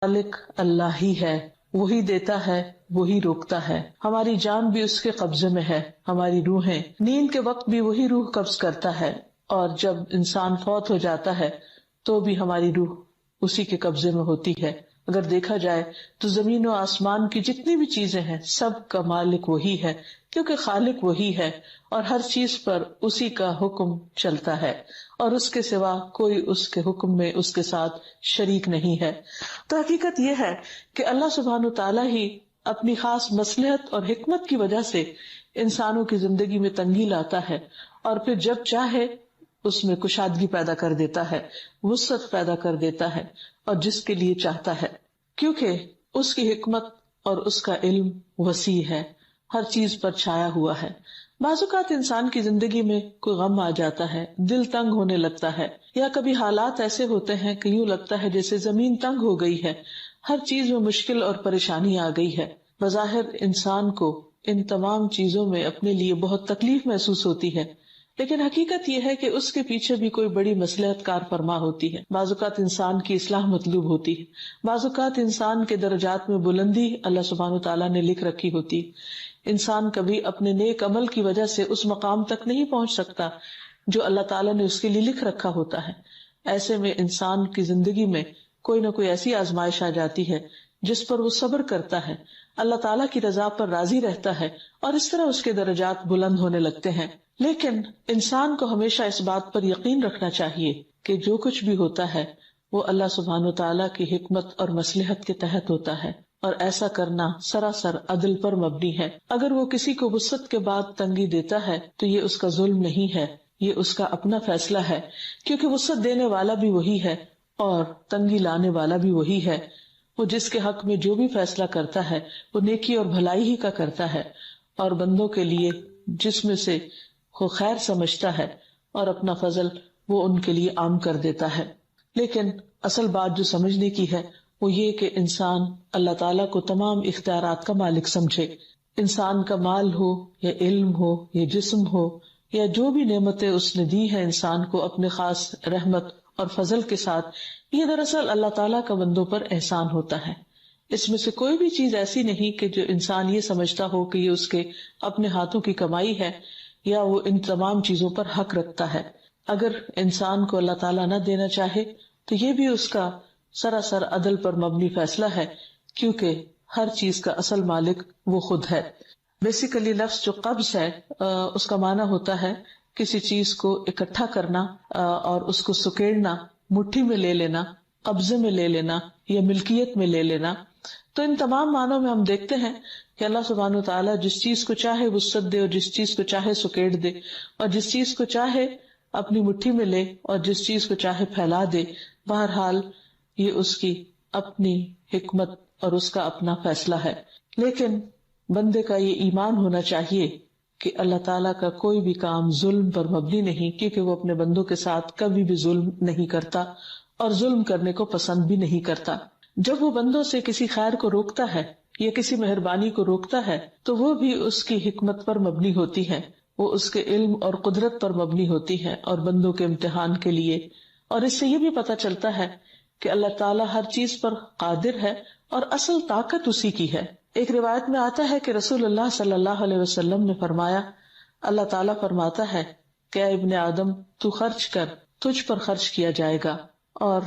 مالک اللہ ہی ہے، وہی دیتا ہے، وہی روکتا ہے. ہماری جان بھی اس کے قبضے میں ہے، ہماری روحیں نیند کے وقت بھی وہی روح قبض کرتا ہے، اور جب انسان فوت ہو جاتا ہے تو بھی ہماری روح اسی کے قبضے میں ہوتی ہے. اگر دیکھا جائے تو زمین و آسمان کی جتنی بھی چیزیں ہیں سب کا مالک وہی ہے، کیونکہ خالق وہی ہے، اور ہر چیز پر اسی کا حکم چلتا ہے، اور اس کے سوا کوئی اس کے حکم میں اس کے ساتھ شریک نہیں ہے. تو حقیقت یہ ہے کہ اللہ سبحانہ تعالیٰ ہی اپنی خاص مصلحت اور حکمت کی وجہ سے انسانوں کی زندگی میں تنگی لاتا ہے، اور پھر جب چاہے اس میں کشادگی پیدا کر دیتا ہے، وسعت پیدا کر دیتا ہے، اور جس کے لیے چاہتا ہے، کیونکہ اس کی حکمت اور اس کا علم وسیع ہے، ہر چیز پر چھایا ہوا ہے. بعض اوقات انسان کی زندگی میں کوئی غم آ جاتا ہے، دل تنگ ہونے لگتا ہے، یا کبھی حالات ایسے ہوتے ہیں کہ یوں لگتا ہے جیسے زمین تنگ ہو گئی ہے، ہر چیز میں مشکل اور پریشانی آ گئی ہے. بظاہر انسان کو ان تمام چیزوں میں اپنے لیے بہت تکلیف محسوس ہوتی ہے، لیکن حقیقت یہ ہے کہ اس کے پیچھے بھی کوئی بڑی مصلحت کار فرما ہوتی ہے. بعض اوقات انسان کی اصلاح مطلوب ہوتی ہے، بعض اوقات انسان کے درجات میں بلندی اللہ سبحانہ تعالیٰ نے لکھ رکھی ہوتی. انسان کبھی اپنے نیک عمل کی وجہ سے اس مقام تک نہیں پہنچ سکتا جو اللہ تعالیٰ نے اس کے لیے لکھ رکھا ہوتا ہے. ایسے میں انسان کی زندگی میں کوئی نہ کوئی ایسی آزمائش آ جاتی ہے جس پر وہ صبر کرتا ہے، اللہ تعالیٰ کی رضا پر راضی رہتا ہے، اور اس طرح اس کے درجات بلند ہونے لگتے ہیں. لیکن انسان کو ہمیشہ اس بات پر یقین رکھنا چاہیے کہ جو کچھ بھی ہوتا ہے وہ اللہ سبحانہ تعالیٰ کی حکمت اور مصلحت کے تحت ہوتا ہے، اور ایسا کرنا سراسر عدل پر مبنی ہے. اگر وہ کسی کو وسعت کے بعد تنگی دیتا ہے تو یہ اس کا ظلم نہیں ہے، یہ اس کا اپنا فیصلہ ہے، کیونکہ وسعت دینے والا بھی وہی ہے اور تنگی لانے والا بھی وہی ہے. وہ جس کے حق میں جو بھی فیصلہ کرتا ہے وہ نیکی اور بھلائی ہی کا کرتا ہے، اور بندوں کے لیے جس میں سے وہ خیر سمجھتا ہے اور اپنا فضل وہ ان کے لیے عام کر دیتا ہے. لیکن اصل بات جو سمجھنے کی ہے وہ یہ کہ انسان اللہ تعالیٰ کو تمام اختیارات کا مالک سمجھے. انسان کا مال ہو یا علم ہو یا جسم ہو یا جو بھی نعمتیں اس نے دی ہیں انسان کو اپنے خاص رحمت اور فضل کے ساتھ، یہ دراصل اللہ تعالیٰ کا بندوں پر احسان ہوتا ہے. اس میں سے کوئی بھی چیز ایسی نہیں کہ جو انسان یہ سمجھتا ہو کہ یہ اس کے اپنے ہاتھوں کی کمائی ہے یا وہ ان تمام چیزوں پر حق رکھتا ہے. اگر انسان کو اللہ تعالیٰ نہ دینا چاہے تو یہ بھی اس کا سراسر عدل پر مبنی فیصلہ ہے، کیونکہ ہر چیز کا اصل مالک وہ خود ہے. بیسیکلی لفظ جو قبض ہے اس کا معنی ہوتا ہے کسی چیز کو اکٹھا کرنا اور اس کو سکیڑنا، مٹھی میں لے لینا، قبضے میں لے لینا یا ملکیت میں لے لینا. تو ان تمام معنوں میں ہم دیکھتے ہیں کہ اللہ سبحانہ وتعالیٰ جس چیز کو چاہے وسعت دے اور جس چیز کو چاہے سکیڑ دے، اور جس چیز کو چاہے اپنی مٹھی میں لے اور جس چیز کو چاہے پھیلا دے. بہرحال یہ اس کی اپنی حکمت اور اس کا اپنا فیصلہ ہے. لیکن بندے کا یہ ایمان ہونا چاہیے کہ اللہ تعالیٰ کا کوئی بھی کام ظلم پر مبنی نہیں، کیونکہ وہ اپنے بندوں کے ساتھ کبھی بھی ظلم نہیں کرتا اور ظلم کرنے کو پسند بھی نہیں کرتا. جب وہ بندوں سے کسی خیر کو روکتا ہے یا کسی مہربانی کو روکتا ہے تو وہ بھی اس کی حکمت پر مبنی ہوتی ہے، وہ اس کے علم اور قدرت پر مبنی ہوتی ہے اور بندوں کے امتحان کے لیے. اور اس سے یہ بھی پتہ چلتا ہے کہ اللہ تعالیٰ ہر چیز پر قادر ہے اور اصل طاقت اسی کی ہے. ایک روایت میں آتا ہے کہ رسول اللہ صلی اللہ علیہ وسلم نے فرمایا، اللہ تعالیٰ فرماتا ہے کہ اے ابن آدم تو خرچ کر، تجھ پر خرچ کیا جائے گا. اور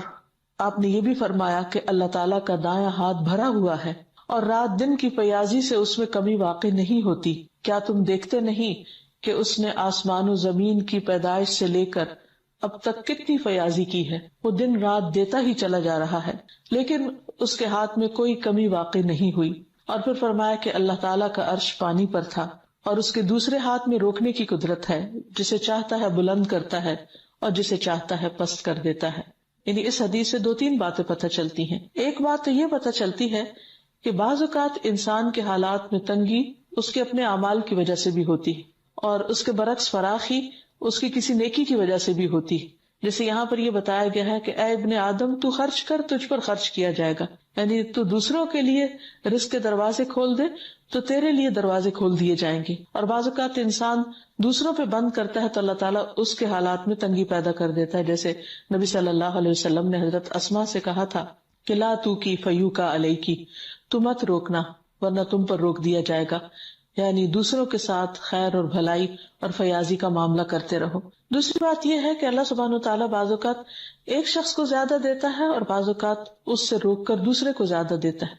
آپ نے یہ بھی فرمایا کہ اللہ تعالیٰ کا دایاں ہاتھ بھرا ہوا ہے اور رات دن کی فیاضی سے اس میں کمی واقع نہیں ہوتی. کیا تم دیکھتے نہیں کہ اس نے آسمان و زمین کی پیدائش سے لے کر اب تک کتنی فیاضی کی ہے، وہ دن رات دیتا ہی چلا جا رہا ہے، لیکن اس کے ہاتھ میں کوئی کمی واقع نہیں ہوئی. اور پھر فرمایا کہ اللہ تعالیٰ کا عرش پانی پر تھا اور اس کے دوسرے ہاتھ میں روکنے کی قدرت ہے، جسے چاہتا ہے بلند کرتا ہے اور جسے چاہتا ہے پست کر دیتا ہے. یعنی اس حدیث سے 2-3 باتیں پتہ چلتی ہیں. ایک بات تو یہ پتہ چلتی ہے کہ بعض اوقات انسان کے حالات میں تنگی اس کے اپنے اعمال کی وجہ سے بھی ہوتی ہے، اور اس کے برعکس فراخی اس کی کسی نیکی کی وجہ سے بھی ہوتی ہے. جیسے یہاں پر یہ بتایا گیا ہے کہ اے ابن آدم تو خرچ کر، تجھ پر خرچ کیا جائے گا. یعنی تو دوسروں کے لیے رزق کے دروازے کھول دے تو تیرے لیے دروازے کھول دیے جائیں گے. اور بعض اوقات انسان دوسروں پہ بند کرتا ہے تو اللہ تعالیٰ اس کے حالات میں تنگی پیدا کر دیتا ہے. جیسے نبی صلی اللہ علیہ وسلم نے حضرت اسماء سے کہا تھا کہ لا تو کی فیو کا علیہ کی، تو مت روکنا ورنہ تم پر روک دیا جائے گا، یعنی دوسروں کے ساتھ خیر اور بھلائی اور فیاضی کا معاملہ کرتے رہو۔ دوسری بات یہ ہے کہ اللہ سبحانہ وتعالیٰ بعض اوقات ایک شخص کو زیادہ دیتا ہے اور بعض اوقات اس سے روک کر دوسرے کو زیادہ دیتا ہے،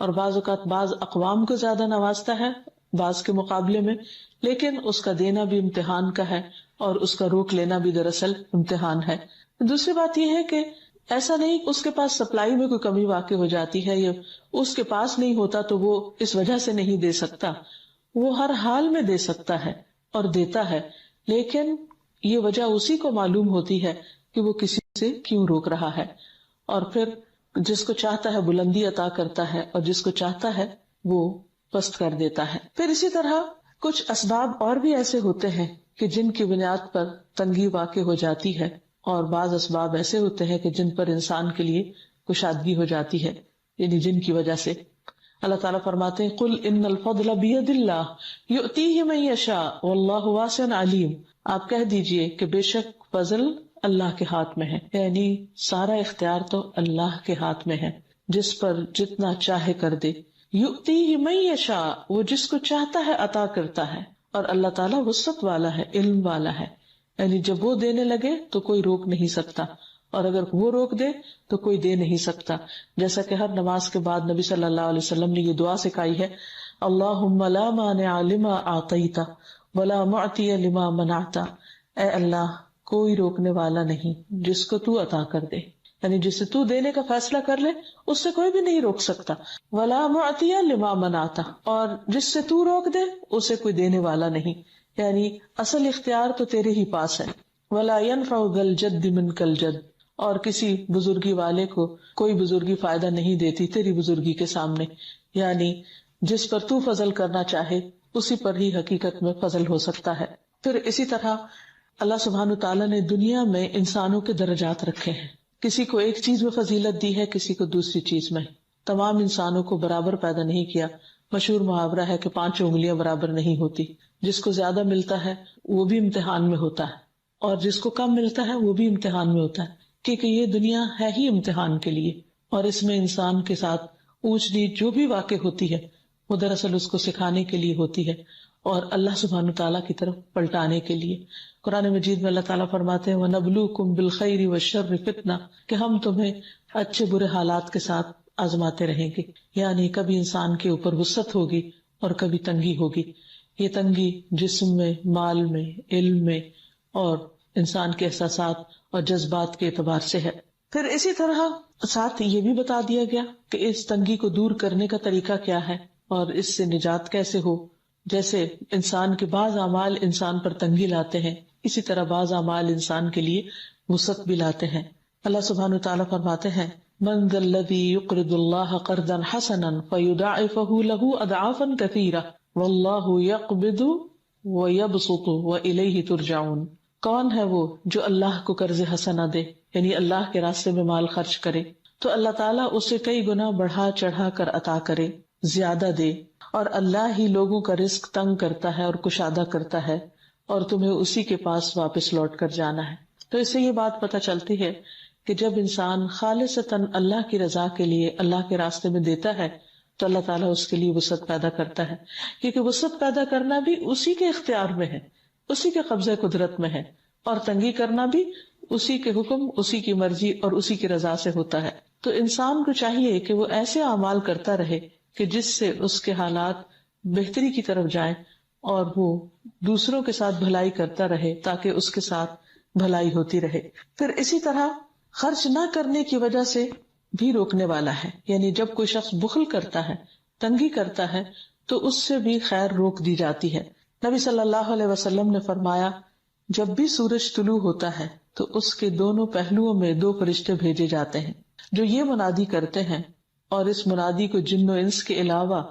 اور بعض اوقات بعض اقوام کو زیادہ نوازتا ہے بعض کے مقابلے میں، لیکن اس کا دینا بھی امتحان کا ہے اور اس کا روک لینا بھی دراصل امتحان ہے۔ دوسری بات یہ ہے کہ ایسا نہیں اس کے پاس سپلائی میں کوئی کمی واقع ہو جاتی ہے یا اس کے پاس نہیں ہوتا تو وہ اس وجہ سے نہیں دے سکتا، وہ ہر حال میں دے سکتا ہے اور دیتا ہے، لیکن یہ وجہ اسی کو معلوم ہوتی ہے کہ وہ کسی سے کیوں روک رہا ہے، اور پھر جس کو چاہتا ہے بلندی عطا کرتا ہے اور جس کو چاہتا ہے وہ پست کر دیتا ہے۔ پھر اسی طرح کچھ اسباب اور بھی ایسے ہوتے ہیں کہ جن کی بنیاد پر تنگی واقع ہو جاتی ہے، اور بعض اسباب ایسے ہوتے ہیں کہ جن پر انسان کے لیے کشادگی ہو جاتی ہے، یعنی جن کی وجہ سے اللہ تعالیٰ فرماتے ہیں قل ان الفضل بید اللہ یؤتیہ من یشاء واللہ واسع علیم، آپ کہہ دیجئے کہ بے شک فضل اللہ کے ہاتھ میں ہے، یعنی سارا اختیار تو اللہ کے ہاتھ میں ہے، جس پر جتنا چاہے کر دے، یؤتیہ من یشاء، وہ جس کو چاہتا ہے عطا کرتا ہے، اور اللہ تعالیٰ وسعت والا ہے، علم والا ہے، یعنی جب وہ دینے لگے تو کوئی روک نہیں سکتا، اور اگر وہ روک دے تو کوئی دے نہیں سکتا، جیسا کہ ہر نماز کے بعد نبی صلی اللہ علیہ وسلم نے یہ دعا سکھائی ہے، اللہم لا مانع لما اعطیت ولا معطی لما منعت، اے اللہ کوئی روکنے والا نہیں جس کو تو عطا کر دے، یعنی جسے تو دینے کا فیصلہ کر لے اس سے کوئی بھی نہیں روک سکتا، ولا معطی لما منعت، اور جس سے تو روک دے اسے کوئی دینے والا نہیں، یعنی اصل اختیار تو تیرے ہی پاس ہے، ولا ينفع ذا الجد منك الجد، اور کسی بزرگی والے کو کوئی بزرگی فائدہ نہیں دیتی تیری بزرگی کے سامنے، یعنی جس پر تو فضل کرنا چاہے اسی پر ہی حقیقت میں فضل ہو سکتا ہے۔ پھر اسی طرح اللہ سبحانہ تعالیٰ نے دنیا میں انسانوں کے درجات رکھے ہیں، کسی کو ایک چیز میں فضیلت دی ہے، کسی کو دوسری چیز میں، تمام انسانوں کو برابر پیدا نہیں کیا۔ مشہور محاورہ ہے کہ 5 انگلیاں برابر نہیں ہوتی، جس کو زیادہ ملتا ہے وہ بھی امتحان میں ہوتا ہے اور جس کو کم ملتا ہے وہ بھی امتحان میں ہوتا ہے، کیونکہ یہ دنیا ہے ہی امتحان کے لیے، اور اس میں انسان کے ساتھ اونچ نیچ جو بھی واقع ہوتی ہے وہ دراصل اس کو سکھانے کے لیے ہوتی ہے اور اللہ سبحانہ تعالیٰ کی طرف پلٹانے کے لیے۔ قرآن مجید میں اللہ تعالیٰ فرماتے ہیں وَنَبْلُوكُمْ بِالْخَيْرِ وَالشَّرِّ فِتْنَةً، کہ ہم تمہیں اچھے برے حالات کے ساتھ آزماتے رہیں گے، یعنی کبھی انسان کے اوپر وسعت ہوگی اور کبھی تنگی ہوگی، یہ تنگی جسم میں، مال میں، علم میں اور انسان کے احساسات اور جذبات کے اعتبار سے ہے۔ پھر اسی طرح ساتھ یہ بھی بتا دیا گیا کہ اس تنگی کو دور کرنے کا طریقہ کیا ہے اور اس سے نجات کیسے ہو، جیسے انسان کے بعض اعمال انسان پر تنگی لاتے ہیں، اسی طرح بعض اعمال انسان کے لیے وسعت بھی لاتے ہیں۔ اللہ سبحانہ تعالیٰ فرماتے ہیں من ذا الذی یقرض اللہ قرضا حسنا فیضاعفہ لہ اضعافا کثیرہ واللہ یقبض ویبسط والیہ ترجعون، کون ہے وہ جو اللہ کو قرض حسنہ دے، یعنی اللہ کے راستے میں مال خرچ کرے تو اللہ تعالیٰ اسے کئی گنا بڑھا چڑھا کر عطا کرے، زیادہ دے، اور اللہ ہی لوگوں کا رزق تنگ کرتا ہے اور کشادہ کرتا ہے، اور تمہیں اسی کے پاس واپس لوٹ کر جانا ہے۔ تو اس سے یہ بات پتہ چلتی ہے کہ جب انسان خالصتاً اللہ کی رضا کے لیے اللہ کے راستے میں دیتا ہے تو اللہ تعالیٰ اس کے لیے وسعت پیدا کرتا ہے، کیونکہ وسعت پیدا کرنا بھی اسی کے اختیار میں ہے، اسی کے قبضہ قدرت میں ہے، اور تنگی کرنا بھی اسی کے حکم، اسی کی مرضی اور اسی کی رضا سے ہوتا ہے۔ تو انسان کو چاہیے کہ وہ ایسے اعمال کرتا رہے کہ جس سے اس کے حالات بہتری کی طرف جائیں اور وہ دوسروں کے ساتھ بھلائی کرتا رہے تاکہ اس کے ساتھ بھلائی ہوتی رہے۔ پھر اسی طرح خرچ نہ کرنے کی وجہ سے بھی روکنے والا ہے، یعنی جب کوئی شخص بخل کرتا ہے، تنگی کرتا ہے تو اس سے بھی خیر روک دی جاتی ہے۔ نبی صلی اللہ علیہ وسلم نے فرمایا جب بھی سورج طلوع ہوتا ہے تو اس کے دونوں پہلوؤں میں 2 فرشتے بھیجے جاتے ہیں جو یہ منادی کرتے ہیں، اور اس منادی کو جن و انس کے علاوہ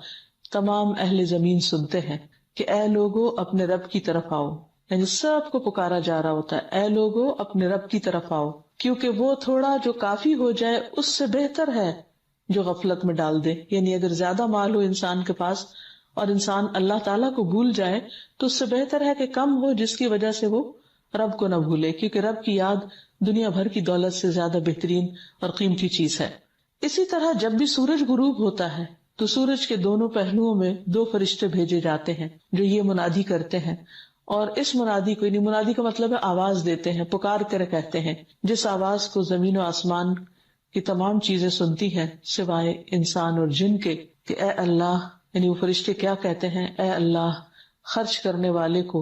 تمام اہل زمین سنتے ہیں کہ اے لوگو اپنے رب کی طرف آؤ، یعنی سب کو پکارا جا رہا ہوتا ہے اے لوگو اپنے رب کی طرف آؤ، کیونکہ وہ تھوڑا جو کافی ہو جائے اس سے بہتر ہے جو غفلت میں ڈال دے، یعنی اگر زیادہ مال ہو انسان کے پاس اور انسان اللہ تعالیٰ کو بھول جائے تو اس سے بہتر ہے کہ کم ہو جس کی وجہ سے وہ رب کو نہ بھولے، کیونکہ رب کی یاد دنیا بھر کی دولت سے زیادہ بہترین اور قیمتی چیز ہے۔ اسی طرح جب بھی سورج غروب ہوتا ہے تو سورج کے دونوں پہلوؤں میں 2 فرشتے بھیجے جاتے ہیں جو یہ منادی کرتے ہیں، اور اس منادی کو، یعنی منادی کا مطلب ہے آواز دیتے ہیں، پکار کر کہتے ہیں، جس آواز کو زمین و آسمان کی تمام چیزیں سنتی ہیں سوائے انسان اور جن کے، کہ اے اللہ، یعنی وہ فرشتے کیا کہتے ہیں، اے اللہ خرچ کرنے والے کو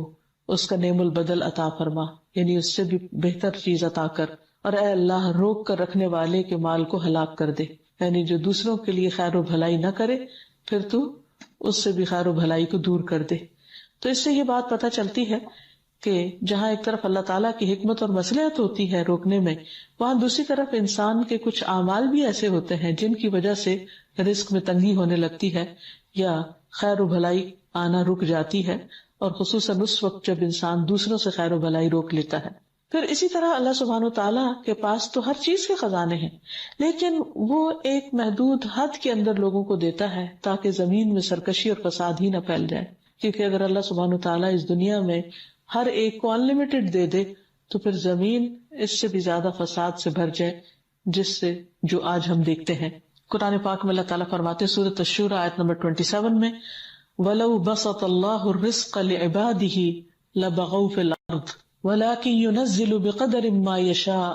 اس کا نعم البدل عطا فرما، یعنی اس سے بھی بہتر چیز عطا کر، اور اے اللہ روک کر رکھنے والے کے مال کو ہلاک کر دے، یعنی جو دوسروں کے لیے خیر و بھلائی نہ کرے پھر تو اس سے بھی خیر و بھلائی کو دور کر دے۔ تو اس سے یہ بات پتہ چلتی ہے کہ جہاں ایک طرف اللہ تعالیٰ کی حکمت اور مصلحت ہوتی ہے روکنے میں، وہاں دوسری طرف انسان کے کچھ اعمال بھی ایسے ہوتے ہیں جن کی وجہ سے رزق میں تنگی ہونے لگتی ہے یا خیر و بھلائی آنا رک جاتی ہے، اور خصوصاً اس وقت جب انسان دوسروں سے خیر و بھلائی روک لیتا ہے۔ پھر اسی طرح اللہ سبحانہ وتعالیٰ کے پاس تو ہر چیز کے خزانے ہیں، لیکن وہ ایک محدود حد کے اندر لوگوں کو دیتا ہے تاکہ زمین میں سرکشی اور فساد ہی نہ پھیل جائے، کیونکہ اگر اللہ سبحانہ وتعالیٰ اس دنیا میں ہر ایک کو انلمیٹڈ دے دے تو پھر زمین اس سے بھی زیادہ فساد سے بھر جائے، جس سے جو آج ہم دیکھتے ہیں۔ قرآن پاک میں اللہ تعالیٰ فرماتے ہیں سورۃ الشورى آیت نمبر 27 میں، وَلَوْ بَسَطَ اللَّهُ الرِّزْقَ لِعِبَادِهِ لَبَغَوْا فِي الْأَرْضِ وَلَكِنْ يُنَزِّلُ بِقَدَرٍ مَا يَشَاءُ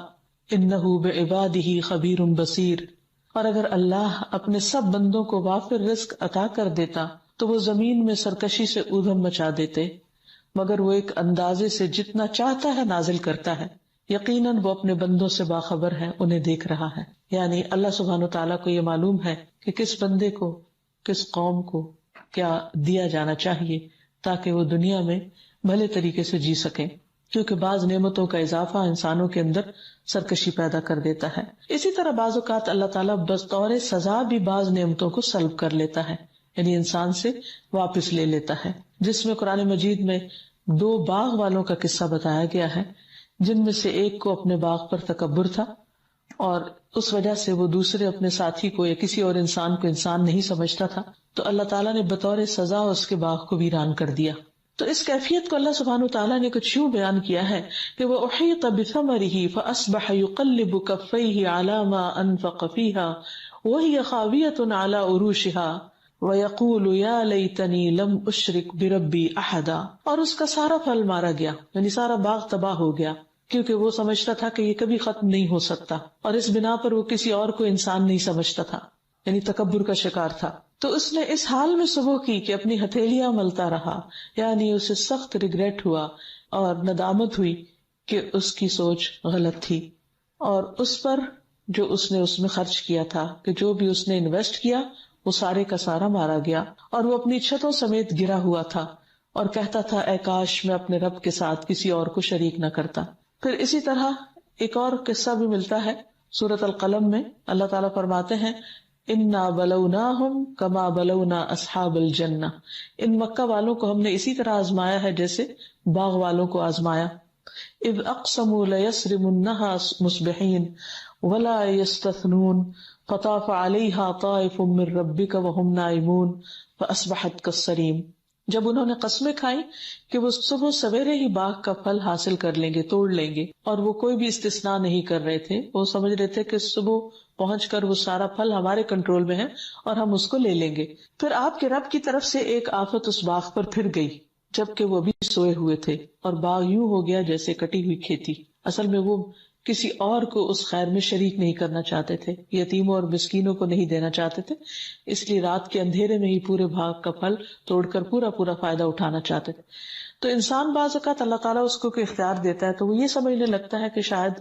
إِنَّهُ بِعِبَادِهِ خَبِيرٌ بَصِيرٌ۔ اور اگر اللہ اپنے سب بندوں کو وافر رزق عطا کر دیتا تو وہ زمین میں سرکشی سے ادھم مچا دیتے، مگر وہ ایک اندازے سے جتنا چاہتا ہے نازل کرتا ہے، یقیناً وہ اپنے بندوں سے باخبر ہے، انہیں دیکھ رہا ہے۔ یعنی اللہ سبحانہ وتعالیٰ کو یہ معلوم ہے کہ کس بندے کو، کس قوم کو کیا دیا جانا چاہیے تاکہ وہ دنیا میں بھلے طریقے سے جی سکیں، کیونکہ بعض نعمتوں کا اضافہ انسانوں کے اندر سرکشی پیدا کر دیتا ہے۔ اسی طرح بعض اوقات اللہ تعالیٰ بطور سزا بھی بعض نعمتوں کو سلب کر لیتا ہے، یعنی انسان سے واپس لے لیتا ہے، جس میں قرآن مجید میں 2 باغ والوں کا قصہ بتایا گیا ہے، جن میں سے ایک کو اپنے باغ پر تکبر تھا اور اس وجہ سے وہ دوسرے اپنے ساتھی کو یا کسی اور انسان کو انسان نہیں سمجھتا تھا، تو اللہ تعالیٰ نے بطور سزا اس کے باغ کو ویران کر دیا۔ تو اس کیفیت کو اللہ سبحانہ وتعالیٰ نے کچھ یوں بیان کیا ہے کہ وَأُحِيطَ بِثَمَرِهِ فَأَصْبَحَ يُقَلِّبُ كَفَّيْهِ عَلَى مَا أَنفَقَ فِيهَا وَهِيَ خَاوِيَةٌ عَلَى عُرُوشِهَا وَيَقُولُ يَا لَيْتَنِي لَمْ أُشْرِكْ بِرَبِّي أَحَدًا۔ اور اس کا سارا پھل مارا گیا، یعنی سارا باغ تباہ ہو گیا، کیونکہ وہ سمجھتا تھا کہ یہ کبھی ختم نہیں ہو سکتا، اور اس بنا پر وہ کسی اور کو انسان نہیں سمجھتا تھا، یعنی تکبر کا شکار تھا۔ تو اس نے اس حال میں صبح کی کہ اپنی ہتھیلیاں ملتا رہا، یعنی اسے سخت ریگریٹ ہوا اور ندامت ہوئی کہ اس کی سوچ غلط تھی، اور اس پر جو اس نے اس میں خرچ کیا تھا، کہ جو بھی اس نے انویسٹ کیا وہ سارے کا سارا مارا گیا، اور وہ اپنی چھتوں سمیت گرا ہوا تھا اور کہتا تھا اے کاش میں اپنے رب کے ساتھ کسی اور کو شریک نہ کرتا۔ پھر اسی طرح ایک اور قصہ بھی ملتا ہے سورۃ القلم میں، اللہ تعالیٰ فرماتے ہیں اِنَّا بَلَوْنَاهُمْ كَمَا بَلَوْنَا أَصْحَابَ الْجَنَّةِ، ان مکہ والوں کو ہم نے اسی طرح آزمایا ہے جیسے باغ والوں کو آزمایا۔ اِذْ أَقْسَمُوا لَيَصْرِمُنَّهَا مُصْبِحِينَ وَلَا يَسْتَثْنُونَ فَطَافَ عَلَيْهَا طَائِفٌ مِّن رَّبِّكَ وَهُمْ نَائِمُونَ فَأَصْبَحَتْ كَالصَّرِيمِ۔ جب انہوں نے قسمیں کھائیں کہ وہ صبح سویرے ہی باغ کا پھل حاصل کر لیں گے، توڑ لیں گے، اور وہ کوئی بھی استثناء نہیں کر رہے تھے، وہ سمجھ رہے تھے کہ صبح پہنچ کر وہ سارا پھل ہمارے کنٹرول میں ہے اور ہم اس کو لے لیں گے۔ پھر آپ کے رب کی طرف سے ایک آفت اس باغ پر پھر گئی جبکہ وہ بھی سوئے ہوئے تھے، اور باغ یوں ہو گیا جیسے کٹی ہوئی کھیتی۔ اصل میں وہ کسی اور کو اس خیر میں شریک نہیں کرنا چاہتے تھے، یتیموں اور مسکینوں کو نہیں دینا چاہتے تھے، اس لیے رات کے اندھیرے میں ہی پورے باغ کا پھل توڑ کر پورا فائدہ اٹھانا چاہتے تھے۔ تو انسان بعض اوقات اللہ تعالیٰ اس کو کوئی اختیار دیتا ہے تو وہ یہ سمجھنے لگتا ہے کہ شاید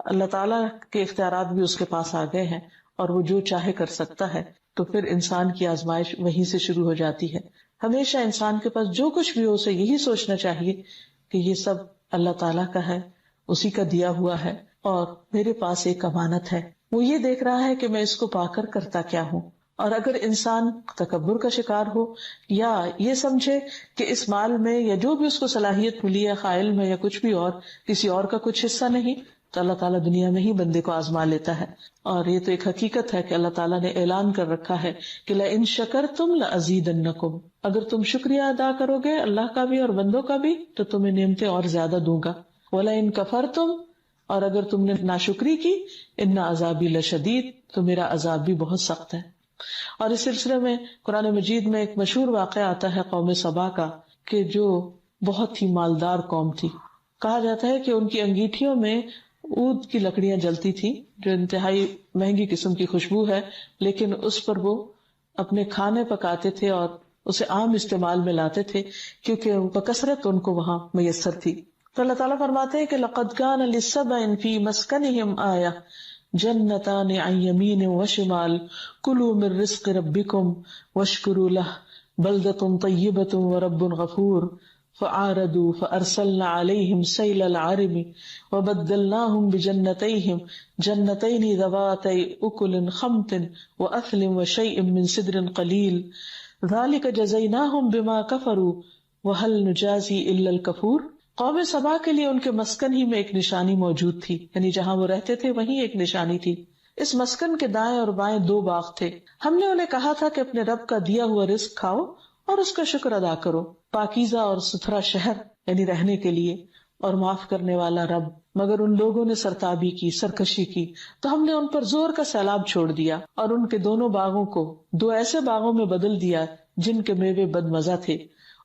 اللہ تعالیٰ کے اختیارات بھی اس کے پاس آ گئے ہیں اور وہ جو چاہے کر سکتا ہے، تو پھر انسان کی آزمائش وہیں سے شروع ہو جاتی ہے۔ ہمیشہ انسان کے پاس جو کچھ بھی ہو اسے یہی سوچنا چاہیے کہ یہ سب اللہ تعالیٰ کا ہے، اسی کا دیا ہوا ہے، اور میرے پاس ایک امانت ہے۔ وہ یہ دیکھ رہا ہے کہ میں اس کو پا کر کرتا کیا ہوں۔ اور اگر انسان تکبر کا شکار ہو یا یہ سمجھے کہ اس مال میں یا جو بھی اس کو صلاحیت ملی ہے، خائل میں یا کچھ بھی اور، کسی اور کا کچھ حصہ نہیں، تو اللہ تعالیٰ دنیا میں ہی بندے کو آزما لیتا ہے۔ اور یہ تو ایک حقیقت ہے کہ اللہ تعالیٰ نے اعلان کر رکھا ہے کہ لَإِن شَكَرْتُمْ لَأَزِيدَنَّكُمْ، اگر تم شکریہ ادا کرو گے اللہ کا بھی اور بندوں کا بھی تو تمہیں نعمتیں اور زیادہ دوں گا۔ وَلَئِن كَفَرْتُمْ، اور اگر تم نے ناشکری کی ان عذابی لشدید، تو میرا عذاب بھی بہت سخت ہے۔ اور اس سلسلے میں قرآن مجید میں ایک مشہور واقعہ آتا ہے قوم سبا کا، کہ جو بہت ہی مالدار قوم تھی۔ کہا جاتا ہے کہ ان کی انگیٹھیوں میں عود کی لکڑیاں جلتی تھی، جو انتہائی مہنگی قسم کی خوشبو ہے، لیکن اس پر وہ اپنے کھانے پکاتے تھے اور اسے عام استعمال میں لاتے تھے، کیونکہ بکثرت ان کو وہاں میسر تھی۔ تو اللہ تعالیٰ فرماتے ہیں کہ لَقَدْ كَانَ لِلسَّبْعٍ فِي مَسْكَنِهِمْ آيَةٌ جَنَّتَانِ عَنْ يَمِينٍ وَشِمَالٍ كُلُوا مِن رِّزْقِ رَبِّكُمْ وَاشْكُرُوا لَهُ بَلْدَةٌ طَيِّبَةٌ وَرَبٌّ غَفُورٌ فَعَارَضُوا فَأَرْسَلْنَا عَلَيْهِمْ سَيْلَ الْعَرِمِ وَبَدَّلْنَاهُمْ بِجَنَّتَيْهِمْ جَنَّتَيْنِ ذَوَاتَيْ أُكُلٍ خَمْطٍ وَأَثْلٍ وَشَيْءٍ مِّن سِدْرٍ قَلِيلٍ ذَلِكَ جَزَيْنَاهُمْ بِمَا كَفَرُوا وَهَلْ نُجَازِي إِلَّا الْكَفُورَ۔ قوم سبا کے لیے ان کے مسکن ہی میں ایک نشانی موجود تھی، یعنی جہاں وہ رہتے تھے وہیں ایک نشانی تھی۔ اس مسکن کے دائیں اور بائیں 2 باغ تھے۔ ہم نے انہیں کہا تھا کہ اپنے رب کا دیا ہوا رزق کھاؤ اور اس کا شکر ادا کرو۔ پاکیزہ اور ستھرا شہر یعنی رہنے کے لیے، اور معاف کرنے والا رب۔ مگر ان لوگوں نے سرتابی کی، سرکشی کی، تو ہم نے ان پر زور کا سیلاب چھوڑ دیا اور ان کے دونوں باغوں کو 2 ایسے باغوں میں بدل دیا جن کے میوے بدمزہ تھے،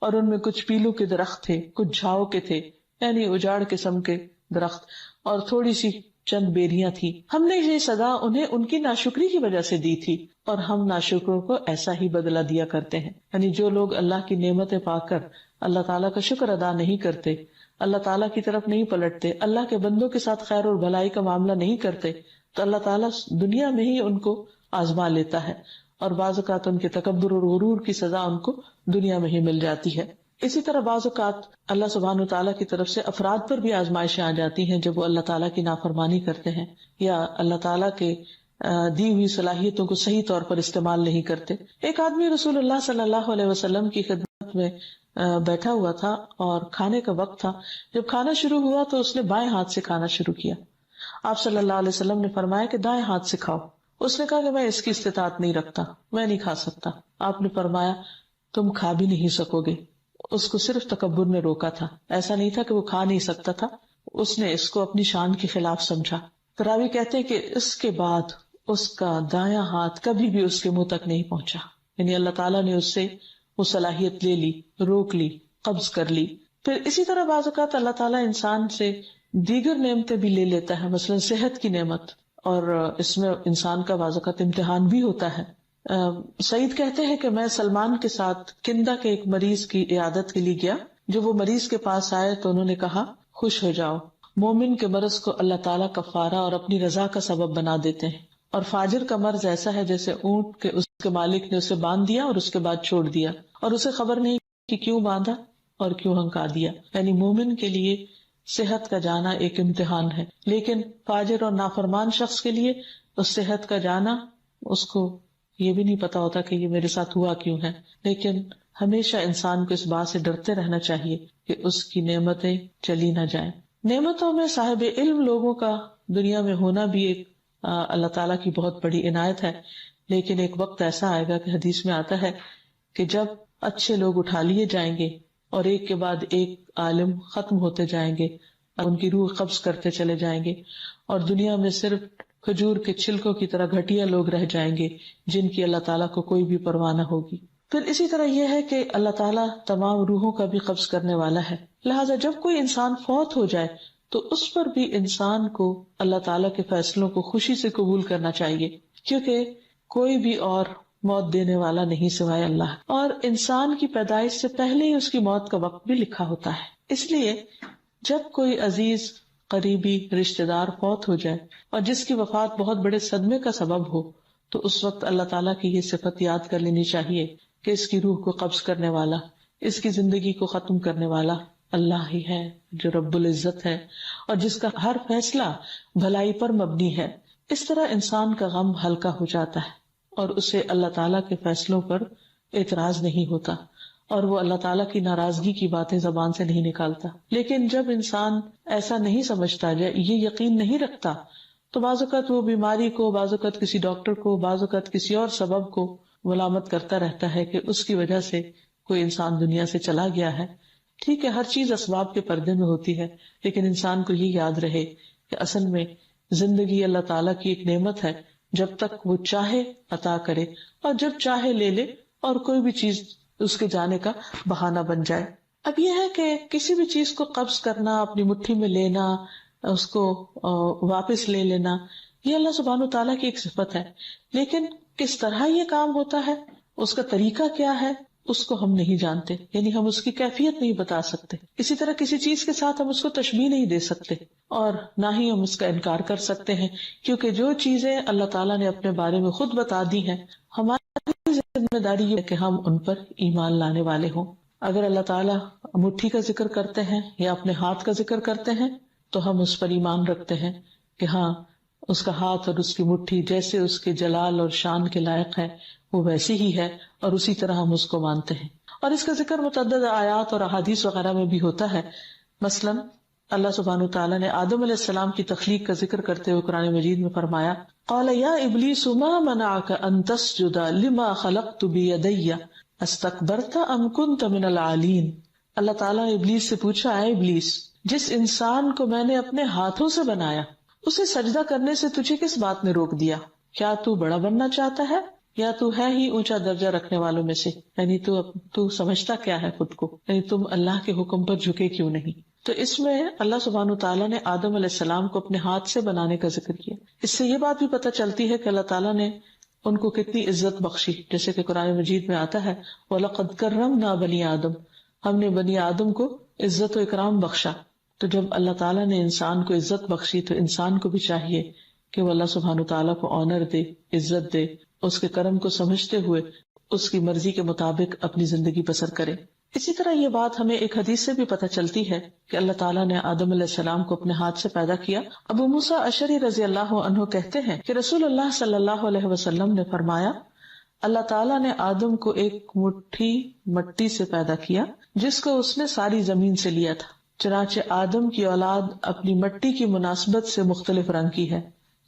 اور ان میں کچھ پیلو کے درخت تھے، کچھ جھاؤ کے تھے، یعنی اجاڑ قسم کے درخت، اور تھوڑی سی چند بیریاں تھی۔ ہم نے یہ سزا انہیں ان کی ناشکری کی وجہ سے دی تھی، اور ہم ناشکروں کو ایسا ہی بدلہ دیا کرتے ہیں۔ یعنی جو لوگ اللہ کی نعمتیں پا کر اللہ تعالیٰ کا شکر ادا نہیں کرتے، اللہ تعالیٰ کی طرف نہیں پلٹتے، اللہ کے بندوں کے ساتھ خیر اور بھلائی کا معاملہ نہیں کرتے، تو اللہ تعالیٰ دنیا میں ہی ان کو آزما لیتا ہے، اور بعض اوقات ان کے تکبر اور غرور کی سزا ان کو دنیا میں ہی مل جاتی ہے۔ اسی طرح بعض اوقات اللہ سبحانہ وتعالیٰ کی طرف سے افراد پر بھی آزمائشیں آ جاتی ہیں جب وہ اللہ تعالیٰ کی نافرمانی کرتے ہیں یا اللہ تعالیٰ کے دی ہوئی صلاحیتوں کو صحیح طور پر استعمال نہیں کرتے۔ ایک آدمی رسول اللہ صلی اللہ علیہ وسلم کی خدمت میں بیٹھا ہوا تھا اور کھانے کا وقت تھا۔ جب کھانا شروع ہوا تو اس نے بائیں ہاتھ سے کھانا شروع کیا۔ آپ صلی اللہ علیہ وسلم نے فرمایا کہ دائیں ہاتھ سے کھاؤ۔ اس نے کہا کہ میں اس کی استطاعت نہیں رکھتا، میں نہیں کھا سکتا۔ آپ نے فرمایا تم کھا بھی نہیں سکو گے۔ اس کو صرف تکبر نے روکا تھا، ایسا نہیں تھا کہ وہ کھا نہیں سکتا تھا، اس نے اس کو اپنی شان کے خلاف سمجھا۔ راوی کہتے ہیں کہ اس کے بعد اس کا دایاں ہاتھ کبھی بھی اس کے منہ تک نہیں پہنچا، یعنی اللہ تعالیٰ نے اس سے وہ صلاحیت لے لی، روک لی، قبض کر لی۔ پھر اسی طرح بعض اوقات اللہ تعالیٰ انسان سے دیگر نعمتیں بھی لے لیتا ہے، مثلا صحت کی نعمت، اور اس میں انسان کا بعض اوقات امتحان بھی ہوتا ہے۔ سعید کہتے ہیں کہ میں سلمان کے ساتھ کندہ کے ایک مریض کی عیادت کے لیے گیا۔ جب وہ مریض کے پاس آئے تو انہوں نے کہا خوش ہو جاؤ، مومن کے مرض کو اللہ تعالیٰ کفارہ اور اپنی رضا کا سبب بنا دیتے ہیں، اور فاجر کا مرض ایسا ہے جیسے اونٹ کے اس کے مالک نے اسے باندھ دیا اور اس کے بعد چھوڑ دیا، اور اسے خبر نہیں کہ کیوں باندھا اور کیوں ہنکا دیا۔ یعنی مومن کے لیے صحت کا جانا ایک امتحان ہے، لیکن فاجر اور نافرمان شخص کے لیے اس صحت کا جانا، اس کو یہ بھی نہیں پتا ہوتا کہ یہ میرے ساتھ ہوا کیوں ہے۔ لیکن ہمیشہ انسان کو اس بات سے ڈرتے رہنا چاہیے کہ اس کی نعمتیں چلی نہ جائیں۔ نعمتوں میں صاحب علم لوگوں کا دنیا میں ہونا بھی ایک اللہ تعالیٰ کی بہت بڑی عنایت ہے، لیکن ایک وقت ایسا آئے گا کہ حدیث میں آتا ہے کہ جب اچھے لوگ اٹھا لیے جائیں گے اور ایک کے بعد ایک عالم ختم ہوتے جائیں گے، ان کی روح قبض کرتے چلے جائیں گے، اور دنیا میں صرف کھجور کے چھلکوں کی طرح گھٹیا لوگ رہ جائیں گے جن کی اللہ تعالیٰ کو کوئی بھی پرواہ نہ ہوگی۔ پھر اسی طرح یہ ہے کہ اللہ تعالیٰ تمام روحوں کا بھی قبض کرنے والا ہے، لہٰذا جب کوئی انسان فوت ہو جائے تو اس پر بھی انسان کو اللہ تعالیٰ کے فیصلوں کو خوشی سے قبول کرنا چاہیے، کیونکہ کوئی بھی اور موت دینے والا نہیں سوائے اللہ، اور انسان کی پیدائش سے پہلے ہی اس کی موت کا وقت بھی لکھا ہوتا ہے۔ اس لیے جب کوئی عزیز قریبی رشتہ دار فوت ہو جائے اور جس کی وفات بہت بڑے صدمے کا سبب ہو، تو اس وقت اللہ تعالیٰ کی یہ صفت یاد کر لینی چاہیے کہ اس کی روح کو قبض کرنے والا، اس کی زندگی کو ختم کرنے والا اللہ ہی ہے، جو رب العزت ہے اور جس کا ہر فیصلہ بھلائی پر مبنی ہے۔ اس طرح انسان کا غم ہلکا ہو جاتا ہے اور اسے اللہ تعالیٰ کے فیصلوں پر اعتراض نہیں ہوتا، اور وہ اللہ تعالیٰ کی ناراضگی کی باتیں زبان سے نہیں نکالتا۔ لیکن جب انسان ایسا نہیں سمجھتا، یہ یقین نہیں رکھتا، تو بعض اوقات وہ بیماری کو، بعض اوقات کسی ڈاکٹر کو، بعض اوقات کسی اور سبب کو ملامت کرتا رہتا ہے کہ اس کی وجہ سے کوئی انسان دنیا سے چلا گیا ہے۔ ٹھیک ہے، ہر چیز اسباب کے پردے میں ہوتی ہے، لیکن انسان کو یہ یاد رہے کہ اصل میں زندگی اللہ تعالیٰ کی ایک نعمت ہے، جب تک وہ چاہے عطا کرے اور جب چاہے لے لے، اور کوئی بھی چیز اس کے جانے کا بہانہ بن جائے۔ اب یہ ہے کہ کسی بھی چیز کو قبض کرنا، اپنی مٹھی میں لینا، اس کو واپس لے لینا، یہ اللہ سبحانہ وتعالیٰ کی ایک صفت ہے، لیکن کس طرح یہ کام ہوتا ہے، اس کا طریقہ کیا ہے، اس کو ہم نہیں جانتے، یعنی ہم اس کی کیفیت نہیں بتا سکتے۔ اسی طرح کسی چیز کے ساتھ ہم اس کو تشبیہ نہیں دے سکتے، اور نہ ہی ہم اس کا انکار کر سکتے ہیں، کیونکہ جو چیزیں اللہ تعالیٰ نے اپنے بارے میں خود بتا دی ہیں، ہماری ذمہ داری یہ ہے کہ ہم ان پر ایمان لانے والے ہوں۔ اگر اللہ تعالیٰ مٹھی کا ذکر کرتے ہیں یا اپنے ہاتھ کا ذکر کرتے ہیں تو ہم اس پر ایمان رکھتے ہیں کہ ہاں، اس کا ہاتھ اور اس کی مٹھی جیسے اس کے جلال اور شان کے لائق ہے وہ ویسی ہی ہے، اور اسی طرح ہم اس کو مانتے ہیں۔ اور اس کا ذکر متعدد آیات اور احادیث وغیرہ میں بھی ہوتا ہے۔ مثلا اللہ سبحانہ وتعالی نے آدم علیہ السلام کی تخلیق کا ذکر کرتے ہوئے قرآن مجید میں فرمایا، قال یا ابلیس ما منعک ان تسجد لما خلقت بیدی استکبرت ام کنت من العالین۔ اللہ تعالیٰ نے ابلیس سے پوچھا، اے ابلیس، جس انسان کو میں نے اپنے ہاتھوں سے بنایا اسے سجدہ کرنے سے تجھے کس بات نے روک دیا؟ کیا تو بڑا بننا چاہتا ہے یا تو ہے ہی اونچا درجہ رکھنے والوں میں سے؟ یعنی تو سمجھتا کیا ہے خود کو، یعنی تم اللہ کے حکم پر جھکے کیوں نہیں؟ تو اس میں اللہ سبحانہ تعالیٰ نے آدم علیہ السلام کو اپنے ہاتھ سے بنانے کا ذکر کیا۔ اس سے یہ بات بھی پتہ چلتی ہے کہ اللہ تعالیٰ نے ان کو کتنی عزت بخشی، جیسے کہ قرآن مجید میں آتا ہے وَلَقَدْ كَرَّمْنَا بَنِي آدم، ہم نے بنی آدم کو عزت و اکرام بخشا۔ تو جب اللہ تعالیٰ نے انسان کو عزت بخشی تو انسان کو بھی چاہیے کہ وہ اللہ سبحانہ تعالیٰ کو آنر دے، عزت دے، اس کے کرم کو سمجھتے ہوئے اس کی مرضی کے مطابق اپنی زندگی بسر کرے۔ اسی طرح یہ بات ہمیں ایک حدیث سے بھی پتہ چلتی ہے کہ اللہ تعالیٰ نے آدم علیہ السلام کو اپنے ہاتھ سے پیدا کیا۔ ابو موسیٰ اشعری رضی اللہ عنہ کہتے ہیں کہ رسول اللہ صلی اللہ علیہ وسلم نے فرمایا، اللہ تعالیٰ نے آدم کو ایک مٹھی مٹی سے پیدا کیا جس کو اس نے ساری زمین سے لیا تھا، چنانچہ آدم کی اولاد اپنی مٹی کی مناسبت سے مختلف رنگ کی ہے،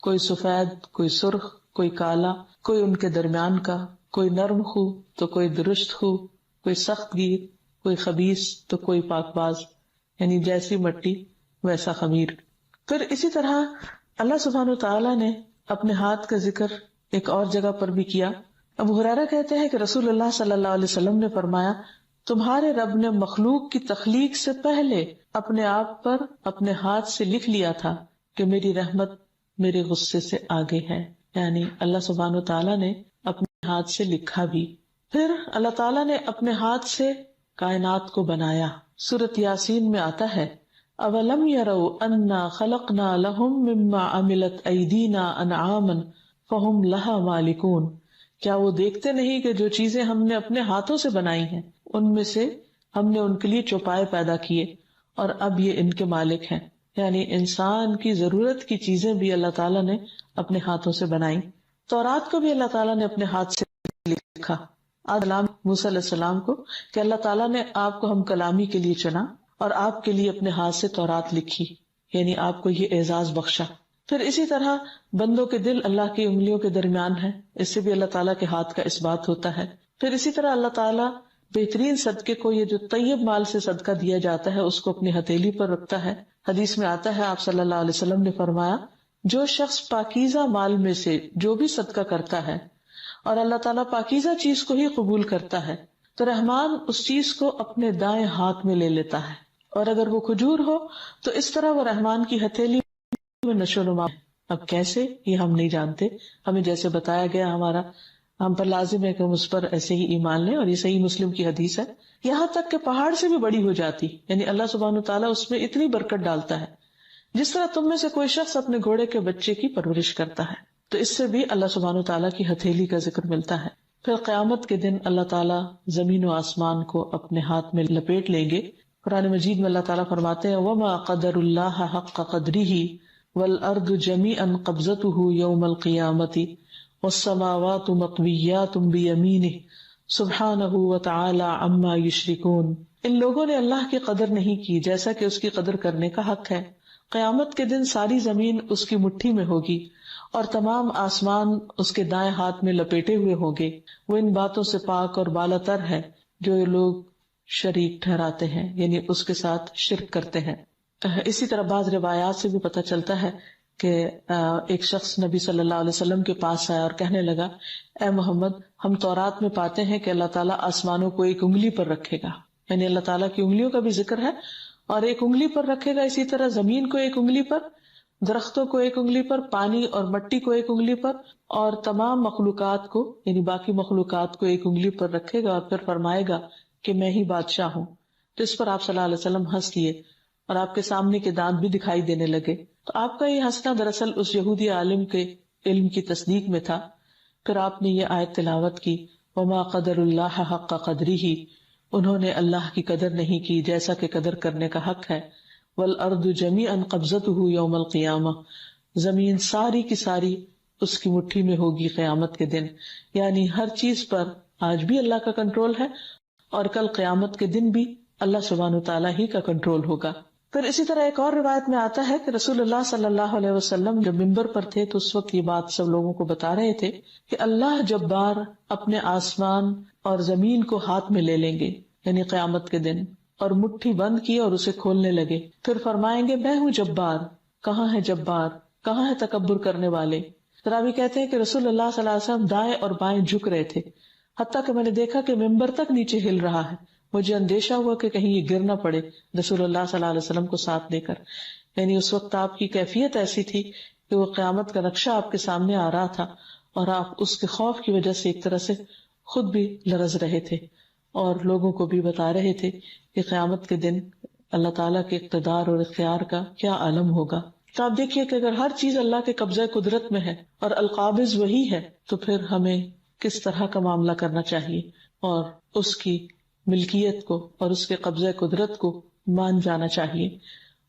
کوئی سفید، کوئی سرخ، کوئی کالا، کوئی ان کے درمیان کا، کوئی نرم خو تو کوئی درشت خو، کوئی سخت گیر، کوئی خبیث تو کوئی پاک باز، یعنی جیسی مٹی ویسا خمیر۔ پھر اسی طرح اللہ سبحانہ تعالیٰ نے اپنے ہاتھ کا ذکر ایک اور جگہ پر بھی کیا۔ ابو ہریرہ کہتے ہیں کہ رسول اللہ صلی اللہ علیہ وسلم نے فرمایا، تمہارے رب نے مخلوق کی تخلیق سے پہلے اپنے آپ پر اپنے ہاتھ سے لکھ لیا تھا کہ میری رحمت میرے غصے سے آگے ہے، یعنی اللہ سبحانہ تعالیٰ نے اپنے ہاتھ سے لکھا بھی۔ پھر اللہ تعالیٰ نے اپنے ہاتھ سے کائنات کو بنایا۔ سورۃ یاسین میں آتا ہے، اولم یروا انا خلقنا لهم مما عملت ایدینا انعاما فهم لها مالکون، کیا وہ دیکھتے نہیں کہ جو چیزیں ہم نے اپنے ہاتھوں سے بنائی ہیں ان میں سے ہم نے ان کے لیے چوپائے پیدا کیے اور اب یہ ان کے مالک ہیں۔ یعنی انسان کی ضرورت کی چیزیں بھی اللہ تعالیٰ نے اپنے ہاتھوں سے بنائی۔ تورات کو بھی اللہ تعالیٰ نے اپنے ہاتھ سے لکھا، موسیٰ علیہ السلام کو، کہ اللہ تعالیٰ نے آپ کو ہم کلامی کے لیے چنا اور آپ کے لیے اپنے ہاتھ سے تورات لکھی، یعنی آپ کو یہ اعزاز بخشا۔ پھر اسی طرح بندوں کے دل اللہ کی انگلیوں کے درمیان ہیں، اس سے بھی اللہ تعالیٰ کے ہاتھ کا اس بات ہوتا ہے۔ پھر اسی طرح اللہ تعالیٰ بہترین صدقے کو، یہ جو طیب مال سے صدقہ دیا جاتا ہے، اس کو اپنی ہتھیلی پر رکھتا ہے۔ حدیث میں آتا ہے، آپ صلی اللہ علیہ وسلم نے فرمایا، جو شخص پاکیزہ مال میں سے جو بھی صدقہ کرتا ہے اور اللہ تعالیٰ پاکیزہ چیز کو ہی قبول کرتا ہے تو رحمان اس چیز کو اپنے دائیں ہاتھ میں لے لیتا ہے، اور اگر وہ کھجور ہو تو اس طرح وہ رحمان کی ہتھیلی میں نشو نما۔ اب کیسے، یہ ہم نہیں جانتے، ہمیں جیسے بتایا گیا ہم پر لازم ہے کہ ہم اس پر ایسے ہی ایمان لیں، اور یہ صحیح مسلم کی حدیث ہے۔ یہاں تک کہ پہاڑ سے بھی بڑی ہو جاتی، یعنی اللہ سبحانہ تعالیٰ اس میں اتنی برکت ڈالتا ہے، جس طرح تم میں سے کوئی شخص اپنے گھوڑے کے بچے کی پرورش کرتا ہے، تو اس سے بھی اللہ سبحانہ تعالیٰ کی ہتھیلی کا ذکر ملتا ہے۔ پھر قیامت کے دن اللہ تعالیٰ زمین و آسمان کو اپنے ہاتھ میں لپیٹ لیں گے۔ قرآن مجید میں اللہ تعالیٰ فرماتے ہیں، وَمَا قَدَرُ اللَّهَ حَقَّ قَدْرِهِ وَالْأَرْضُ جَمِيعًا قَبْضَتُهُ يَوْمَ الْقِيَامَةِ وَالسَّمَاوَاتُ مَطْوِيَّاتٌ بِيَمِينِهِ سُبْحَانَهُ وَتَعَالَى عَمَّا يُشْرِكُونَ۔ ان لوگوں نے اللہ کی قدر نہیں کی جیسا کہ اس کی قدر کرنے کا حق ہے۔ قیامت کے دن ساری زمین اس کی مٹھی میں ہوگی اور تمام آسمان اس کے دائیں ہاتھ میں لپیٹے ہوئے ہوں گے۔ وہ ان باتوں سے پاک اور بالا تر ہے جو لوگ شریک ٹھہراتے ہیں، یعنی اس کے ساتھ شرک کرتے ہیں۔ اسی طرح بعض روایات سے بھی پتہ چلتا ہے کہ ایک شخص نبی صلی اللہ علیہ وسلم کے پاس آیا اور کہنے لگا، اے محمد، ہم تورات میں پاتے ہیں کہ اللہ تعالیٰ آسمانوں کو ایک انگلی پر رکھے گا، یعنی اللہ تعالیٰ کی انگلیوں کا بھی ذکر ہے، اور ایک انگلی پر رکھے گا، اسی طرح زمین کو ایک انگلی پر، درختوں کو ایک انگلی پر، پانی اور مٹی کو ایک انگلی پر، اور تمام مخلوقات کو یعنی باقی مخلوقات کو ایک انگلی پر رکھے گا، اور پھر فرمائے گا کہ میں ہی بادشاہ ہوں۔ تو اس پر آپ صلی اللہ علیہ وسلم ہنس دیے اور آپ کے سامنے کے دانت بھی دکھائی دینے لگے۔ تو آپ کا یہ ہنسنا دراصل اس یہودی عالم کے علم کی تصدیق میں تھا۔ پھر آپ نے یہ آیت تلاوت کی، وما قدر اللہ حق قدرہ، انہوں نے اللہ کی قدر نہیں کی جیسا کہ قدر کرنے کا حق ہے۔ والارض جمیعا قبضتہ یوم القیامہ، زمین ساری کی ساری اس کی مٹھی میں ہوگی قیامت کے دن، یعنی ہر چیز پر آج بھی اللہ کا کنٹرول ہے، اور کل قیامت کے دن بھی اللہ سبحانہ وتعالیٰ ہی کا کنٹرول ہوگا۔ پھر اسی طرح ایک اور روایت میں آتا ہے کہ رسول اللہ صلی اللہ علیہ وسلم جب منبر پر تھے تو اس وقت یہ بات سب لوگوں کو بتا رہے تھے کہ اللہ جبار اپنے آسمان اور زمین کو ہاتھ میں لے لیں گے، یعنی قیامت کے دن، اور مٹھی بند کی اور اسے کھولنے لگے، پھر فرمائیں گے میں ہوں جبار، کہاں ہے جبار، کہاں ہے تکبر کرنے والے۔ راوی کہتے ہیں کہ رسول اللہ صلی اللہ علیہ وسلم دائیں اور بائیں جھک رہے تھے، حتیٰ کہ میں نے دیکھا کہ ممبر تک نیچے ہل رہا ہے، مجھے اندیشہ ہوا کہ کہیں یہ گر نہ پڑے رسول اللہ صلی اللہ علیہ وسلم کو ساتھ لے کر۔ یعنی اس وقت آپ کی کیفیت ایسی تھی کہ وہ قیامت کا نقشہ آپ کے سامنے آ رہا تھا، اور آپ اس کے خوف کی وجہ سے ایک طرح سے خود بھی لرز رہے تھے، اور لوگوں کو بھی بتا رہے تھے کہ قیامت کے دن اللہ تعالیٰ کے اقتدار اور اختیار کا کیا عالم ہوگا۔ تو آپ دیکھیے کہ اگر ہر چیز اللہ کے قبضہ قدرت میں ہے اور القابض وہی ہے، تو پھر ہمیں کس طرح کا معاملہ کرنا چاہیے، اور اس کی ملکیت کو اور اس کے قبضہ قدرت کو مان جانا چاہیے،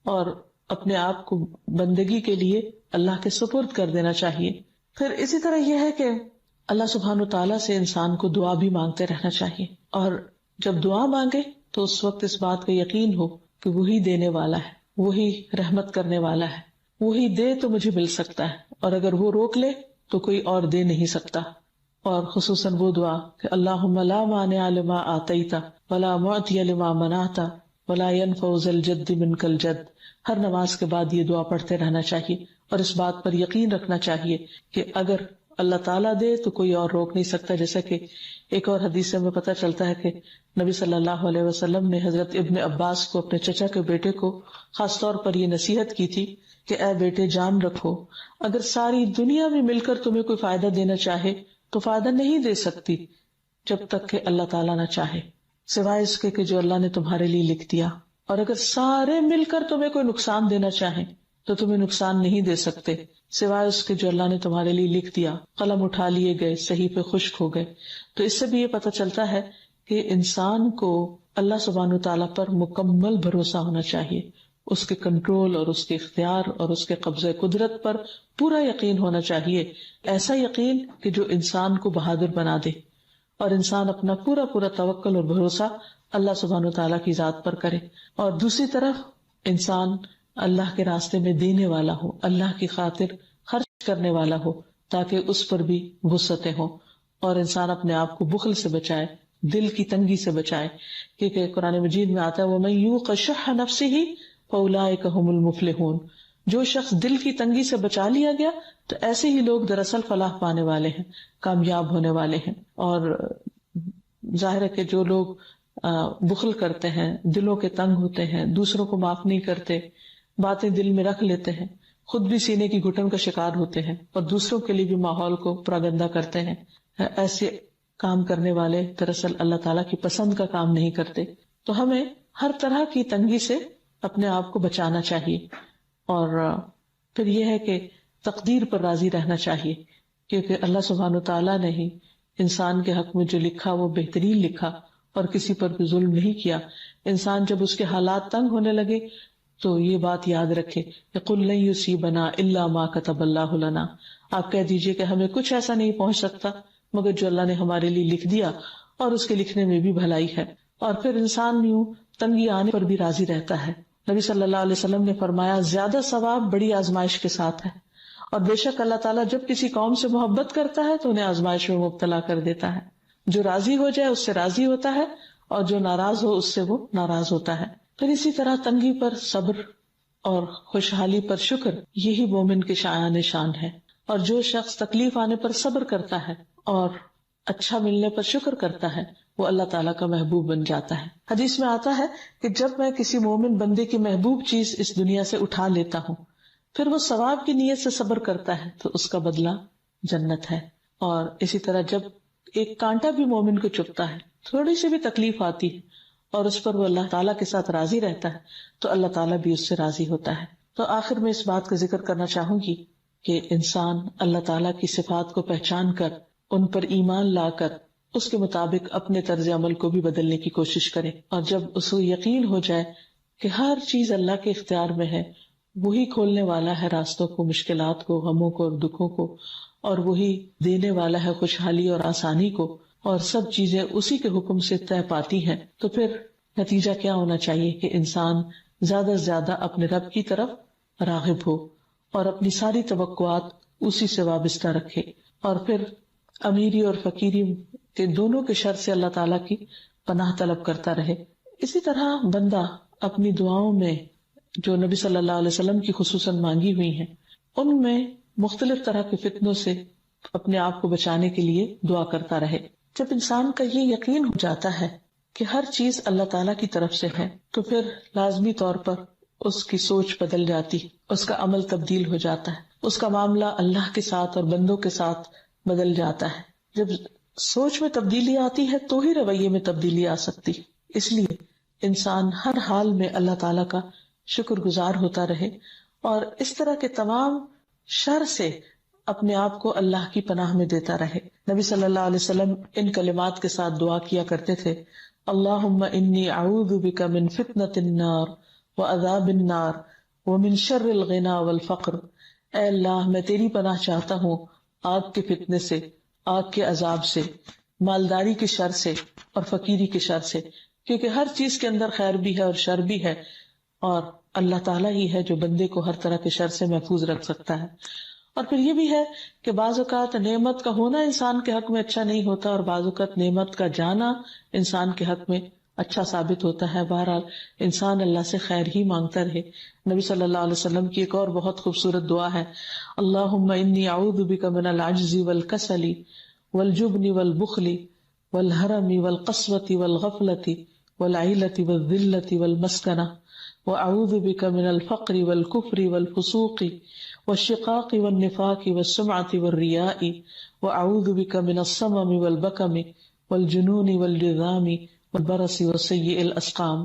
اور اپنے آپ کو بندگی کے لیے اللہ کے سپرد کر دینا چاہیے۔ پھر اسی طرح یہ ہے کہ اللہ سبحانہ تعالیٰ سے انسان کو دعا بھی مانگتے رہنا چاہیے، اور جب دعا مانگے تو اس وقت اس بات کا یقین ہو کہ وہی دینے والا ہے، وہی رحمت کرنے والا ہے، وہی دے تو مجھے مل سکتا ہے، اور اگر وہ روک لے تو کوئی اور دے نہیں سکتا۔ اور خصوصاً وہ دعا کہ اللہم لا مانع لما آتیت ولا معطی لما منعت ولا ينفع ذا الجد منک الجد، ہر نماز کے بعد یہ دعا پڑھتے رہنا چاہیے، اور اس بات پر یقین رکھنا چاہیے کہ اگر اللہ تعالیٰ دے تو کوئی اور روک نہیں سکتا۔ جیسا کہ ایک اور حدیث میں پتہ چلتا ہے کہ نبی صلی اللہ علیہ وسلم نے حضرت ابن عباس کو، اپنے چچا کے بیٹے کو خاص طور پر یہ نصیحت کی تھی کہ اے بیٹے جان رکھو، اگر ساری دنیا بھی مل کر تمہیں کوئی فائدہ دینا چاہے تو فائدہ نہیں دے سکتی جب تک کہ اللہ تعالیٰ نہ چاہے، سوائے اس کے کہ جو اللہ نے تمہارے لیے لکھ دیا، اور اگر سارے مل کر تمہیں کوئی نقصان دینا چاہیں تو تمہیں نقصان نہیں دے سکتے سوائے اس کے جو اللہ نے تمہارے لیے لکھ دیا۔ قلم اٹھا لیے گئے، صحیفے خشک ہو گئے۔ تو اس سے بھی یہ پتہ چلتا ہے کہ انسان کو اللہ سبحانہ تعالیٰ پر مکمل بھروسہ ہونا چاہیے، اس کے کنٹرول اور اس کے اختیار اور اس کے قبضہ قدرت پر پورا یقین ہونا چاہیے، ایسا یقین کہ جو انسان کو بہادر بنا دے، اور انسان اپنا پورا توکل اور بھروسہ اللہ سبحانہ تعالیٰ کی ذات پر کرے، اور دوسری طرف انسان اللہ کے راستے میں دینے والا ہو، اللہ کی خاطر خرچ کرنے والا ہو، تاکہ اس پر بھی وسعتیں ہوں، اور انسان اپنے آپ کو بخل سے بچائے، دل کی تنگی سے بچائے، کیونکہ قرآن مجید میں آتا ہے وَمَن يُوقَ شُحَّ نَفْسِهِ فَأُولَٰئِكَ هُمُ الْمُفْلِحُونَ، جو شخص دل کی تنگی سے بچا لیا گیا تو ایسے ہی لوگ دراصل فلاح پانے والے ہیں، کامیاب ہونے والے ہیں۔ اور ظاہر ہے کہ جو لوگ بخل کرتے ہیں، دلوں کے تنگ ہوتے ہیں، دوسروں کو معاف نہیں کرتے، باتیں دل میں رکھ لیتے ہیں، خود بھی سینے کی گھٹن کا شکار ہوتے ہیں اور دوسروں کے لیے بھی ماحول کو پراگندہ کرتے ہیں، ایسے کام کرنے والے دراصل اللہ تعالیٰ کی پسند کا کام نہیں کرتے۔ تو ہمیں ہر طرح کی تنگی سے اپنے آپ کو بچانا چاہیے، اور پھر یہ ہے کہ تقدیر پر راضی رہنا چاہیے، کیونکہ اللہ سبحانہ تعالیٰ نے ہی انسان کے حق میں جو لکھا وہ بہترین لکھا، اور کسی پر بھی ظلم نہیں کیا۔ انسان جب اس کے حالات تنگ ہونے لگے تو یہ بات یاد رکھے کہ قُلْ لَن يُصِيبَنَا إِلَّا مَا كَتَبَ اللَّهُ لَنَا، آپ کہہ دیجئے کہ ہمیں کچھ ایسا نہیں پہنچ سکتا مگر جو اللہ نے ہمارے لیے لکھ دیا، اور اس کے لکھنے میں بھی بھلائی ہے۔ اور پھر انسان یوں تنگی آنے پر بھی راضی رہتا ہے۔ نبی صلی اللہ علیہ وسلم نے فرمایا زیادہ ثواب بڑی آزمائش کے ساتھ ہے، اور بے شک اللہ تعالیٰ جب کسی قوم سے محبت کرتا ہے تو انہیں آزمائش میں مبتلا کر دیتا ہے، جو راضی ہو جائے اس سے راضی ہوتا ہے، اور جو ناراض ہو اس سے وہ ناراض ہوتا ہے۔ پھر اسی طرح تنگی پر صبر اور خوشحالی پر شکر، یہی مومن کے شایان شان ہے. اور جو شخص تکلیف آنے پر صبر کرتا ہے اور اچھا ملنے پر شکر کرتا ہے، وہ اللہ تعالیٰ کا محبوب بن جاتا ہے. حدیث میں آتا ہے کہ جب میں کسی مومن بندے کی محبوب چیز اس دنیا سے اٹھا لیتا ہوں، پھر وہ ثواب کی نیت سے صبر کرتا ہے تو اس کا بدلہ جنت ہے. اور اسی طرح جب ایک کانٹا بھی مومن کو چبھتا ہے، تھوڑی سی بھی تکلیف آتی ہے اور اس پر وہ اللہ تعالیٰ کے ساتھ راضی رہتا ہے تو اللہ تعالیٰ بھی اس سے راضی ہوتا ہے. تو آخر میں اس بات کا ذکر کرنا چاہوں گی کہ انسان اللہ تعالیٰ کی صفات کو پہچان کر، ان پر ایمان لا کر، اس کے مطابق اپنے طرز عمل کو بھی بدلنے کی کوشش کرے. اور جب اس کو یقین ہو جائے کہ ہر چیز اللہ کے اختیار میں ہے، وہی کھولنے والا ہے راستوں کو، مشکلات کو، غموں کو اور دکھوں کو، اور وہی دینے والا ہے خوشحالی اور آسانی کو، اور سب چیزیں اسی کے حکم سے طے پاتی ہیں، تو پھر نتیجہ کیا ہونا چاہیے کہ انسان زیادہ سے زیادہ اپنے رب کی طرف راغب ہو اور اپنی ساری توقعات اسی سے وابستہ رکھے، اور پھر امیری اور فقیری کے دونوں کے شر سے اللہ تعالیٰ کی پناہ طلب کرتا رہے. اسی طرح بندہ اپنی دعاؤں میں جو نبی صلی اللہ علیہ وسلم کی خصوصاً مانگی ہوئی ہیں، ان میں مختلف طرح کے فتنوں سے اپنے آپ کو بچانے کے لیے دعا کرتا رہے. جب انسان کا یہ یقین ہو جاتا ہے کہ ہر چیز اللہ تعالیٰ کی طرف سے ہے، تو پھر لازمی طور پر اس کی سوچ بدل جاتی، اس کا عمل تبدیل ہو جاتا ہے، اس کا معاملہ اللہ کے ساتھ اور بندوں کے ساتھ بدل جاتا ہے. جب سوچ میں تبدیلی آتی ہے تو ہی رویے میں تبدیلی آ سکتی. اس لیے انسان ہر حال میں اللہ تعالیٰ کا شکر گزار ہوتا رہے اور اس طرح کے تمام شر سے اپنے آپ کو اللہ کی پناہ میں دیتا رہے. نبی صلی اللہ علیہ وسلم ان کلمات کے ساتھ دعا کیا کرتے تھے: اللہم انی اعوذ بک من فتنۃ النار وعذاب النار ومن شر الغنی والفقر. اے اللہ، میں تیری پناہ چاہتا ہوں آگ کے فتنے سے، آگ کے عذاب سے، مالداری کے شر سے اور فقیری کے شر سے، کیونکہ ہر چیز کے اندر خیر بھی ہے اور شر بھی ہے، اور اللہ تعالیٰ ہی ہے جو بندے کو ہر طرح کے شر سے محفوظ رکھ سکتا ہے. اور پھر یہ بھی ہے کہ بعض اوقات نعمت کا ہونا انسان کے حق میں اچھا نہیں ہوتا، اور بعض اوقات نعمت کا جانا انسان کے حق میں اچھا ثابت ہوتا ہے. بہرحال انسان اللہ سے خیر ہی مانگتا رہے. نبی صلی اللہ علیہ وسلم کی ایک اور بہت خوبصورت دعا ہے: اللہم انی اعوذ بک من العجز والکسل والجبن والبخل والحرم والقسوة والغفلة والعیلة والذلة والمسکنة واعوذ بک من الفقر والکفر والفسوق والشقاق والنفاق والسمعة والریاء واعوذ بک من الصمم والبکم والجنون والجذام والبرص وسیء الاسقام.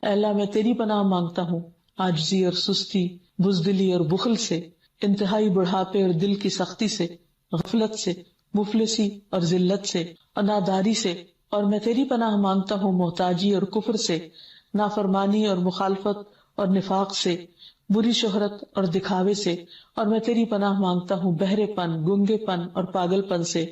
اے اللہ، میں تیری پناہ مانگتا ہوں عاجزی اور سستی، بزدلی اور بخل سے، انتہائی بڑھاپے اور دل کی سختی سے، غفلت سے، مفلسی اور ذلت سے اور ناداری سے، اور میں تیری پناہ مانگتا ہوں محتاجی اور کفر سے، نافرمانی اور مخالفت اور نفاق سے، بری شہرت اور دکھاوے سے، اور میں تیری پناہ مانگتا ہوں بہرے پن، گنگے پن اور پاگل پن سے،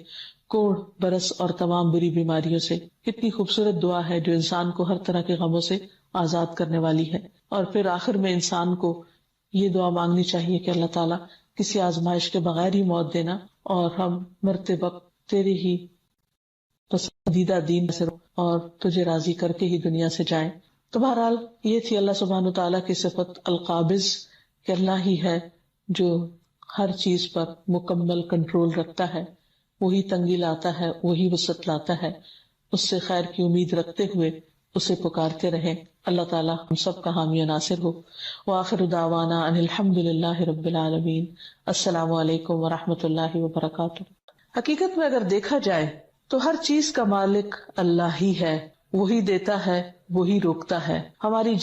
کوڑ، برس اور تمام بری بیماریوں سے. کتنی خوبصورت دعا ہے جو انسان کو ہر طرح کے غموں سے آزاد کرنے والی ہے. اور پھر آخر میں انسان کو یہ دعا مانگنی چاہیے کہ اللہ تعالیٰ کسی آزمائش کے بغیر ہی موت دینا، اور ہم مرتے وقت تیرے ہی پسندیدہ دین سے اور تجھے راضی کر کے ہی دنیا سے جائیں. تو بہرحال یہ تھی اللہ سبحانہ تعالیٰ کی صفت القابض، کہ اللہ ہی ہے جو ہر چیز پر مکمل کنٹرول رکھتا ہے، وہی تنگی لاتا ہے، وہی وسعت لاتا ہے. اس سے خیر کی امید رکھتے ہوئے اسے پکارتے رہیں. اللہ تعالیٰ ہم سب کا حامی و ناصر ہو. وآخر دعوانا ان الحمد للہ رب العالمین. السلام علیکم ورحمۃ اللہ وبرکاتہ. حقیقت میں اگر دیکھا جائے تو ہر چیز کا مالک اللہ ہی ہے، وہی دیتا ہے، وہی روکتا ہے. ہماری